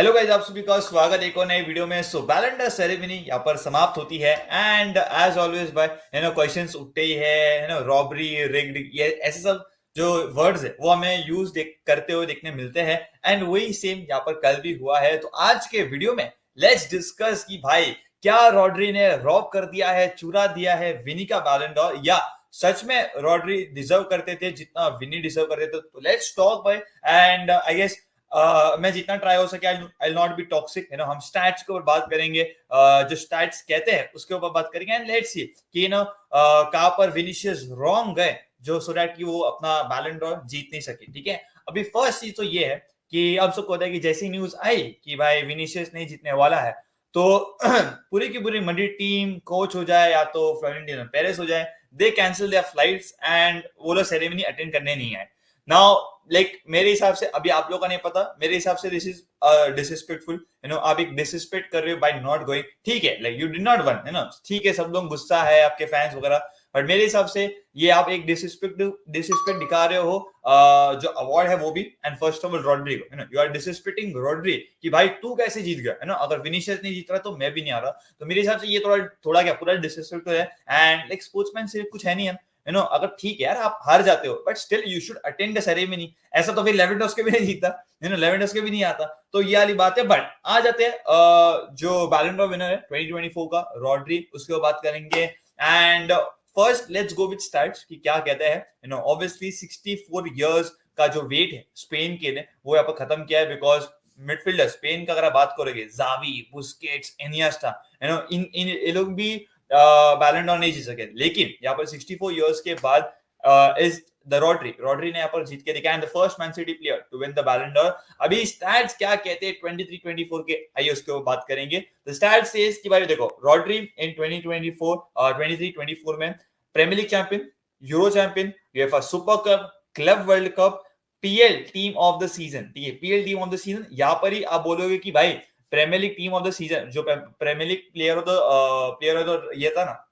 Hello guys, आप सभी का स्वागत एक और नए वीडियो में। सो बैलन डॉर सेरेमनी यहाँ पर समाप्त होती है and as always by questions उठते ही है रॉबरी, रिग्ड, ये ऐसे सब जो वर्ड्स है वो हमें यूज करते हुए देखने मिलते हैं। एंड वही सेम यहाँ पर कल भी हुआ है। तो आज के वीडियो में लेट्स डिस्कस कि भाई क्या रॉड्री ने रॉब कर दिया है, चुरा दिया है विनी का बैलन डॉर, या सच में रॉड्री डिजर्व करते थे जितना विनी डिजर्व करते थे। तो लेट्स टॉक भाई। एंड आई गेस मैं जितना ट्राई हो सके आई नॉट बी टॉक्सिक, हम स्टैट्स के ऊपर बात करेंगे, जो स्टैट्स कहते हैं उसके ऊपर बात करेंगे। एंड लेट्स सी कि कहां पर विनिशियस रॉन्ग गए जो सो दैट कि वो अपना बैलन डॉर जीत नहीं सके। ठीक है, अभी फर्स्ट चीज तो ये है कि अब सबको होता है कि जैसी न्यूज आई कि भाई विनिशियस नहीं जीतने वाला है तो पूरी की पूरी मैड्रिड टीम, कोच हो जाए या तो फ्लोरेंटिनो पेरेस हो जाए, दे कैंसिल देयर फ्लाइट्स एंड वो लोग सेरेमनी अटेंड करने नहीं आए। नाउ मेरे हिसाब से, अभी आप लोगों का नहीं पता, मेरे हिसाब से दिस इज डिसरिस्पेक्टफुल। आप एक डिसरिस्पेक्ट कर रहे हो बाय नॉट गोइंग। ठीक है, like you did not one, ठीक है, सब लोग गुस्सा है आपके फैंस वगैरह, बट मेरे हिसाब से ये आप एक डिसरिस्पेक्ट दिखा रहे हो जो अवार्ड है वो भी। And first of all Rodri को, यू आर डिसरिस्पेक्टिंग रॉड्री कि भाई तू कैसे जीत गया, अगर विनिशियस नहीं जीत रहा तो मैं भी नहीं आ रहा। तो मेरे हिसाब से ये थोड़ा थोड़ा क्या पूरा डिसरिस्पेक्ट है। एंड लाइक स्पोर्ट्समैन सिर्फ कुछ है नहीं है, अगर ठीक है यार आप हार जाते हो but still you should attend the ceremony. ऐसा तो फिर लेवेंडोस्की भी नहीं जीता, लेवेंडोस्की भी नहीं आता। तो ये वाली बात है। बट आ जाते हैं जो बैलन डॉर विनर है 2024 का, रॉड्री, उसके बाद बात करेंगे। And first let's go with stats कि क्या कहते हैं। ऑब्वियसली 64 इयर्स का जो वेट है स्पेन के लिए वो यहाँ पर खत्म किया है, बिकॉज मिडफील्डर स्पेन का अगर आप बात करोगे, जावी, बुस्केट्स, इनिएस्टा, इन ये लोग भी बैलन डॉर नहीं जीत सके। लेकिन यहाँ पर 64 इयर्स के बाद इज द रॉड्री ने यहाँ पर जीत के दिखाया, and the first man city player to win the Ballon d'Or. अभी स्टैट्स क्या कहते हैं 23-24 के, आइए उसके ऊपर बात करेंगे। द स्टैट्स सेज कि भाई देखो, रॉड्री इन 23-24 में Premier League champion, Euro champion, UEFA Super Cup, Club World Cup, PL team of the season. ठीक है, PL team of the season. यहाँ पर ही आप बोलोगे कि भाई Premier League team of the season, जो Premier League player of the ये था ना,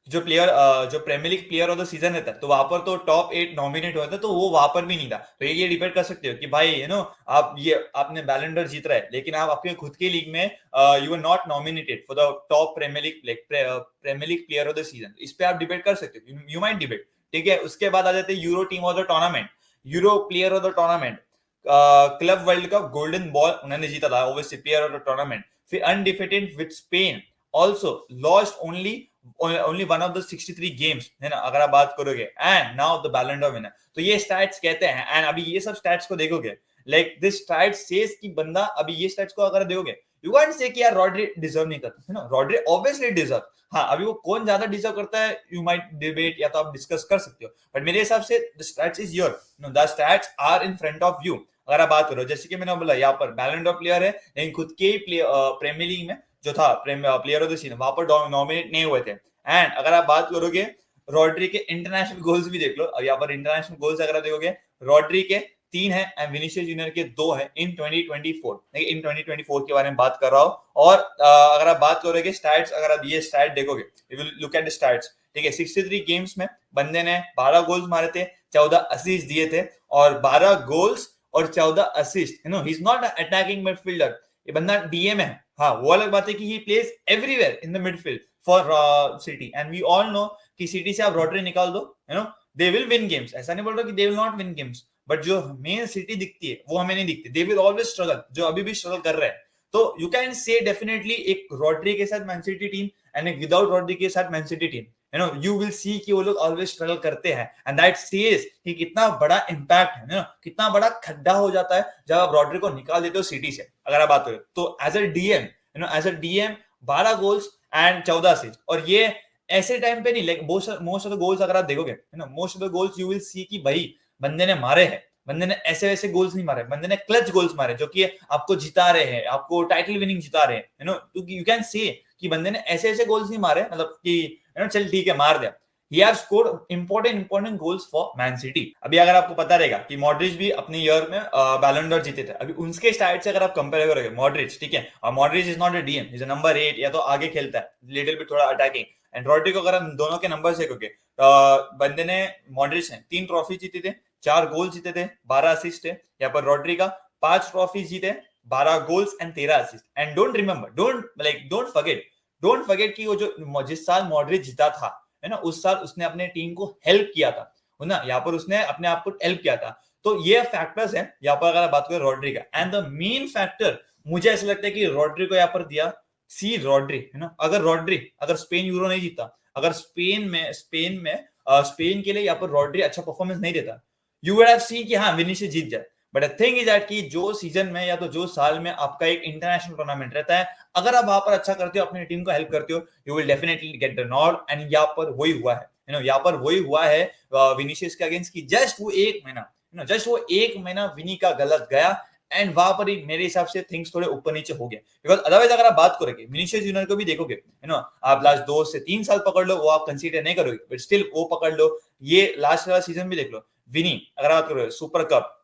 जो Premier League player of the season रहता है, तो वहां पर तो टॉप 8 नॉमिनेट हुआ था, तो वो वहां पर भी नहीं था। तो ये डिपेंड कर सकते हो कि भाई आप ये आपने बैलन डॉर जीत रहा है लेकिन आप आपके खुद की लीग में you are not nominated for the top Premier League player of the season. इस पे आप डिबेट कर सकते हो, यू माइट डिबेट। ठीक है, उसके बाद आ जाते हैं Euro team of the tournament, Euro player of the tournament, Club World Cup Golden Ball उन्होंने जीता था, overseas player of the tournament. फिर undefeated with Spain, also lost only one of the 63 games, है ना, अगर आप बात करोगे, and now the Ballon Dar winner. तो ये स्टैट्स कहते हैं। एंड अभी ये सब स्टैट्स को देखोगे, लाइक दिस स्टैट्स सेज कि बंदा, अभी ये स्टैट्स को अगर देखोगे, यू कांट से कि यार रॉड्री डिजर्व नहीं करता, है ना, रॉड्री ऑब्वियसली डिजर्व। हाँ, अभी वो कौन ज्यादा डिजर्व करता है यू माइट डिबेट, या तो आप डिस्कस कर सकते हो, बट मेरे हिसाब से the stats is your, the stats are in front of you. अगर आप बात करो, जैसे कि मैंने बोला, यहाँ पर बैलन डॉर प्लेयर है लेकिन खुद के ही प्रीमियर लीग में जो था प्लेयर ऑफ द सीजन, वहां पर नॉमिनेट नहीं हुए थे। एंड अगर आप बात करोगे रॉड्री के इंटरनेशनल गोल्स भी देख लो, अब यहाँ पर इंटरनेशनल गोल्स अगर आप देखोगे, रॉड्री के 3 है एंड विनिशियस जूनियर के 2 है इन 2024। इन 2024 के बारे में बात कर रहा हूँ। और अगर आप बात करोगे स्टैट्स, अगर आप ये स्टैट देखोगे, you will look at the stats. ठीक है, 63 गेम्स में बंदे ने 12 गोल्स मारे थे, 14 असिस्ट दिए थे, और 12 गोल्स और 14 assist. He is not attacking midfielder, ये बंदा डीएम है। हाँ, वो अलग बात है कि he plays everywhere in the midfield for City, and we all know कि सिटी से आप रॉड्री निकाल दो, दे विल विन गेम्स। ऐसा नहीं बोल रहा कि they will not win games, but जो मेन सिटी दिखती है वो हमें नहीं दिखती। दे विल ऑलवेज स्ट्रगल, जो अभी भी स्ट्रगल कर रहे हैं। तो यू कैन से डेफिनेटली एक रॉड्री के साथ मैन सिटी टीम एंड एक विदाउट रॉड्री के साथ man city team, you will see कि वो लोग ऑलवेज स्ट्रगल करते हैं। एंड दैट सेज कि कितना बड़ा इंपैक्ट है, कितना बड़ा खड्डा हो जाता है जब आप रॉड्री को निकाल देते हो सिटी से। अगर आप बात करें तो as a DM 12 goals and 14 assist, और ये ऐसे टाइम पे नहीं, like most of the goals अगर आप देखोगे, most of the goals you will see कि भाई बंदे ने मारे हैं, बंदे ने ऐसे वैसे गोल्स नहीं मारे, बंदे ने क्लच गोल्स मारे जो कि आपको जिता रहे हैं, आपको टाइटल विनिंग जिता रहे हैं। यू कैन से कि बंदे ने ऐसे ऐसे गोल्स नहीं मारे, मतलब कि चल ठीक है मार दिया। He has scored important goals for Man City। अभी अगर आपको पता रहेगा कि मॉड्रिच भी अपने ईयर में बैलन डॉर जीते थे, अभी उनके स्टाइल से अगर आप कंपेयर करोगे मॉड्रिच, ठीक है, और Modric is not a DM, is a number 8, या तो आगे खेलता है लिटिल बिट थोड़ा अटैकिंग। एंड रॉड्री को अगर हम दोनों के नंबर देखोगे, बंदे ने, मॉड्रिच ने 3 ट्रॉफी जीती थे, 4 गोल जीते थे, 12 असिस्ट है। यहाँ पर रॉड्री का 5 ट्रॉफी जीते, 12 goals and 13 assist. And don't forget कि वो जो जिस साल मॉड्रिच जीता था, है ना, उस साल उसने अपने टीम को हेल्प किया था, है ना, यहाँ पर उसने अपने आप को हेल्प किया था। तो ये फैक्टर्स है यहाँ पर अगर बात करें रॉड्री का। एंड द मेन फैक्टर मुझे ऐसा लगता है कि रॉड्री को यहाँ पर दिया, सी रॉड्री, है ना, अगर स्पेन यूरो नहीं जीता, अगर स्पेन के लिए यहाँ पर रॉड्री अच्छा परफॉर्मेंस नहीं देता, यू वुड हैव सीन कि हाँ विनीशियस जीत जाए। But the thing is that कि जो सीजन में या तो जो साल में आपका एक इंटरनेशनल टूर्नामेंट रहता है, अगर आप वहां पर अच्छा करते हो, अपनी टीम को हेल्प करते हो, you will definitely get the nod. And यहाँ पर वही हुआ है, यहाँ पर वही हुआ है विनीशियस के अगेंस्ट की। जस्ट वो एक महीना विनी का गलत गया, एंड वहां पर ही मेरे हिसाब से थिंग्स थोड़े ऊपर नीचे हो गए। बिकॉज अदरवाइज अगर आप बात करोगे विनीशियस जूनियर को भी देखोगे, आप लास्ट 2 से 3 साल पकड़ लो, वो आप कंसीडर नहीं करोगे, बट स्टिल वो पकड़ लो, ये लास्ट वाला सीजन भी देख लो, विनी अगर बात करो super cup,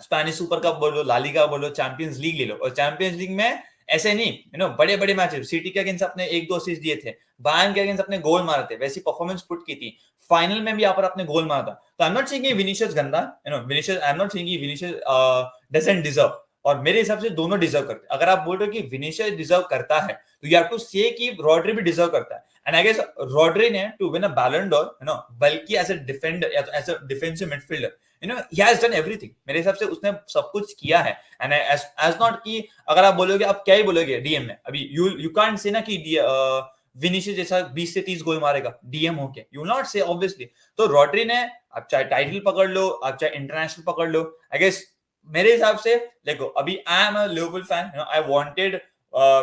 Spanish super cup बोलो, लालिगा बोलो, चैंपियंस लीग ले लो, और चैंपियंस लीग में ऐसे नहीं, बड़े बड़े मैचेस सिटी के अगेंस्ट अपने 1-2 असिस्ट दिए थे, बायर्न के अगेंस्ट अपने गोल मारे थे, वैसी परफॉर्मेंस पुट की थी, फाइनल में भी यहाँ पर अपने गोल मारा था। तो I am not saying Vinicius गंदा, Vinicius, I am not saying Vinicius doesn't deserve, और मेरे हिसाब से दोनों डिजर्व करते हैं। अगर आप बोल रहे हो कि विनीशियस डिजर्व करता है, तो यू हैव टू से कि रॉड्री भी डिजर्व करता है। एंड आई गेस रॉड्री ने to win a Ballon d'Or, बल्कि एज अ डिफेंडर या as a defensive midfielder, he has done everything, मेरे हिसाब से उसने सब कुछ किया है। एंड as not कि अगर आप बोलोगे, आप क्या ही बोलोगे डीएम में, अभी you can't say ना कि विनीशियस जैसा 20 से 30 गोल मारेगा डीएम होके, यू विल नॉट से ऑब्वियसली। तो रॉड्री ने, आप चाहे टाइटल पकड़ लो, आप चाहे इंटरनेशनल पकड़ लो, आई गेस मेरे हिसाब से देखो, अभी I am a Liverpool fan, I wanted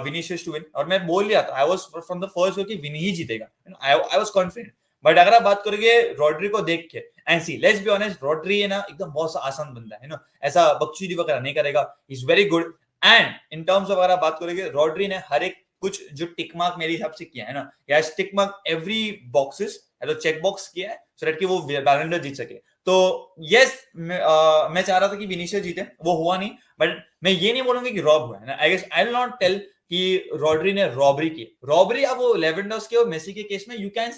Vinicius to win, और मैं बोल लिया था, I was from the first कि विनी ही जीतेगा, आई वाज कॉन्फिडेंट। बट अगर आप बात करोगे रॉड्री को देख के, and see let's be honest, Rodri है ना एकदम बहुत आसान बंदा है, ऐसा बकचोदी वगैरह नहीं करेगा, is very good. And in terms of अगर आप बात करोगे, रॉड्री ने हर एक कुछ जो टिक मार्क मेरे हिसाब से किया है ना, या टिक मार्क एवरी बॉक्सेस, तो चेक बॉक्स किया है, सो दैट कि वो बैलन डोर जीत सके। तो यस, मैं चाह रहा था कि विनीशियस जीते, वो हुआ नहीं, बट मैं ये नहीं बोलूंगा कि रॉब हुआ है ना। I guess I will not tell कि रॉड्री ने रॉबरी की, रॉबरी अब वो लेवेंडोव्स्की और मेसी के केस में यू कैन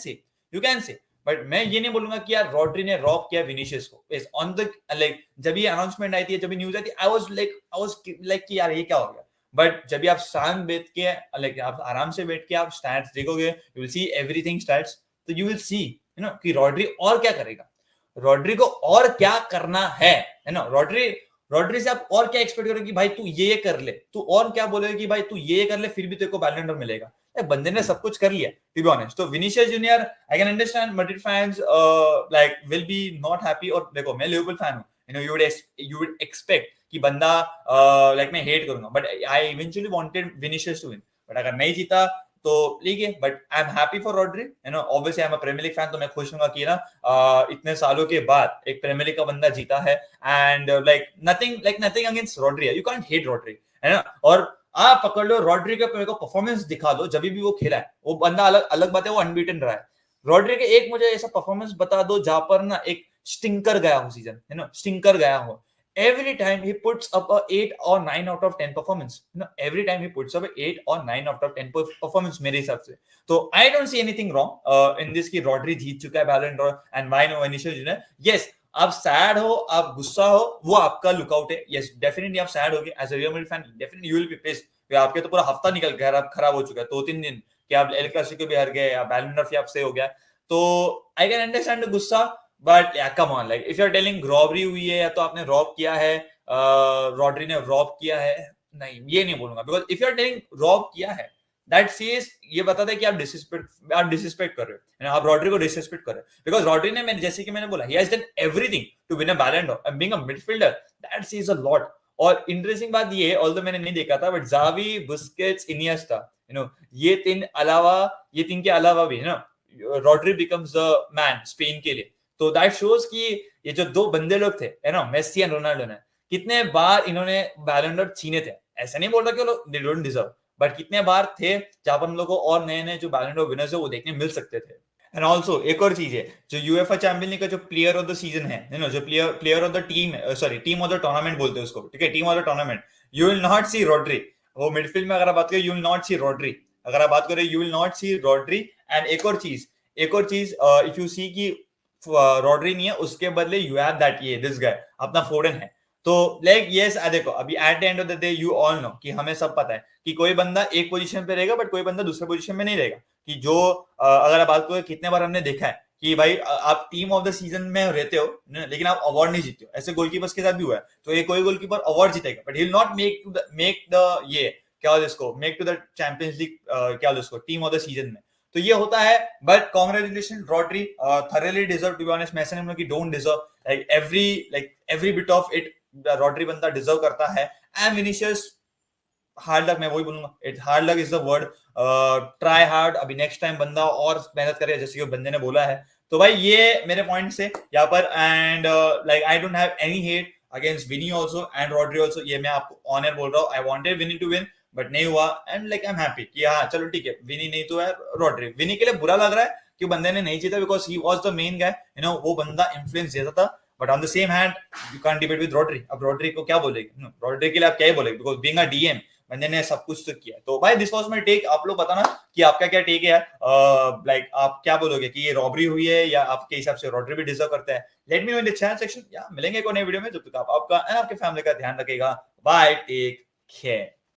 से, बट मैं ये नहीं बोलूंगा कि यार रॉड्री ने रॉब किया विनीशियस को। इस ऑन द लाइक जब ये अनाउंसमेंट आई थी, जब ये न्यूज आई थी, आई वाज लाइक कि यार ये क्या हो गया। बट जब भी आप शांत बैठ के, लाइक आप आराम से बैठ के आप स्टैट्स देखोगे, you will see everything stats, तो यू विल सी कि रॉड्री और क्या करेगा, रॉड्री को और क्या करना है ना। रॉड्री से आप और क्या एक्सपेक्ट करोगे कि भाई तू ये कर ले, तू और क्या बोलोगे कि भाई तू ये कर ले, फिर भी तेरे को बैलन डोर मिलेगा। बंदे ने सब कुछ कर लिया, टू बी ऑनेस्ट। तो Vinicius Junior, I can understand Madrid fans like will be not happy, और देखो मैं लिवरपूल फैन हूं, यू वुड एक्सपेक्ट कि बंदा लाइक मैं हेट करूंगा, but I eventually wanted Vinicius to win. But अगर नहीं जीता तो ठीक है, but I am happy for Rodri, obviously I am a Premier League fan, तो मैं खुश हूंगा कि ना इतने सालों के बाद एक प्रीमियर लीग का बंदा जीता है। And nothing against Rodri, you can't hate Rodri, है ना। और आप पकड़ लो रॉड्री का, मेरे को परफॉर्मेंस दिखा दो जब भी वो खेला है, वो बंदा अलग बात है, वो अनबीटन रहा है। रॉड्री के एक मुझे ऐसा परफॉर्मेंस बता दो जहां पर ना एक स्टिंकर गया हो सीजन, स्टिंकर गया हो। Every time he puts up a 8 or 9 out of 10 performance, every time he puts up a 8 or 9 out of 10 performance मेरे हिसाब से। तो I don't see anything wrong in this कि रॉड्री जीत चुका है बैलन d'Or, and why no Vinicius junior. yes, आप sad हो, आप गुस्सा हो, वो आपका लुकआउट है। yes, definitely आप सैड होगे as a Real Madrid fan, definitely you will be pissed। आपके तो पूरा हफ्ता निकल गया, खराब हो चुका है 2-3 दिन, कि आप एल क्लासिको भी हार गए, या बैलन डोर भी आपसे हो गया। तो आई कैन अंडरस्टैंड गुस्सा, but yeah come on, like if you are telling robbery हुई है, या तो आपने रॉब किया है, रॉड्री ने रॉब किया है, नहीं ये नहीं बोलूंगा। Because if you are telling rob किया है, दैट सेज ये बताता है कि आप डिसरिस्पेक्ट कर रहे हो, आप रॉड्री को डिसरिस्पेक्ट कर रहे हो। बिकॉज रॉड्री ने, जैसे कि मैंने बोला, he has done everything to win a Ballon d'Or and being a midfielder, that says a lot. और इंटरेस्टिंग बात ये है, ऑल्दो मैंने नहीं देखा था, बट जावी, बुस्केट्स, इनिएस्टा, ये तीन के अलावा भी Rodri becomes the man Spain के लिए। तो दैट शोज कि ये जो दो बंदे लोग थे, मेसी एंड रोनाल्डो ने, कितने बार इन्होंने बैलन डोर छीने थे। ऐसा नहीं बोल रहा कि लोग दे डोंट डिजर्व, बट कितने बार थे जहां पर हम लोग को और नए जो बैलन डोर विनर्स है वो देखने मिल सकते थे। एंड ऑल्सो एक और चीज है, जो यूएफए चैंपियन लीग का जो प्लेयर ऑफ द सीजन है, जो player of the team, sorry team of the tournament बोलते हैं उसको, ठीक है, team of the tournament, you will not see Rodri. वो मिडफील्ड में अगर आप बात करें, you will not see Rodri. अगर आप बात करें, you will not see Rodri. And एक और चीज, इफ यू सी की रॉड्री नहीं है, उसके बदले यू हैव दैट ये दिस गाय अपना फोर्डन है। तो लाइक यस देखो अभी at the end of the day you all know कि हमें सब पता है कि कोई बंदा एक पोजीशन पे रहेगा बट कोई बंदा दूसरे पोजीशन में नहीं रहेगा। कि जो अगर आप बात करो कितने बार हमने देखा है कि भाई आप टीम ऑफ द सीजन में रहते हो लेकिन आप अवार्ड नहीं जीतते हो, ऐसे गोलकीपर्स के साथ भी हुआ है। तो ये कोई गोलकीपर अवार्ड जीतेगा but he will not make the ये क्या होता है इसको make to the Champions League क्या होता है इसको टीम ऑफ द सीजन में। तो ये होता है but congratulation Rodri thoroughly deserve to be honest. मैं ऐसा नहीं बोलूंगा कि don't deserve like every bit of it Rodri बंदा डिजर्व करता है। एंड विनिशियस हार्ड लक, मैं वही बोलूंगा it hard luck is the word. Try hard, अभी नेक्स्ट टाइम बंदा और मेहनत करे जैसे कि बंदे ने बोला है। तो भाई ये मेरे पॉइंट से यहाँ पर and like I don't have any hate against Vini also and Rodri also. ये मैं आपको ऑनर बोल रहा हूँ, I wanted Vini to win but नहीं हुआ and like I am happy कि हाँ चलो ठीक है विनी नहीं तो है रॉड्री। विनी के लिए बुरा लग रहा है कि बंदे ने नहीं जीता because he was the main guy, you know वो बंदा इन्फ्लुएंस देता था। But on the same hand you can't debate with Rodri. अब रॉड्री को क्या बोलेगे, रॉड्री के लिए आप क्या ही बोलेगे बिकॉज बीइंग अ डीएम बंदे ने सब कुछ तो किया। तो भाई दिस वाज माय टेक, आप लोग बताना कि आपका क्या टेक है। लाइक आप क्या बोलोगे कि ये रॉबरी हुई है या आपके हिसाब से रॉड्री भी डिजर्व करता है। Let me know in the chat section. या मिलेंगे एक और नए वीडियो में, जब तक आप आपका एंड आपके फैमिली का ध्यान रखेगा। Bye, take care.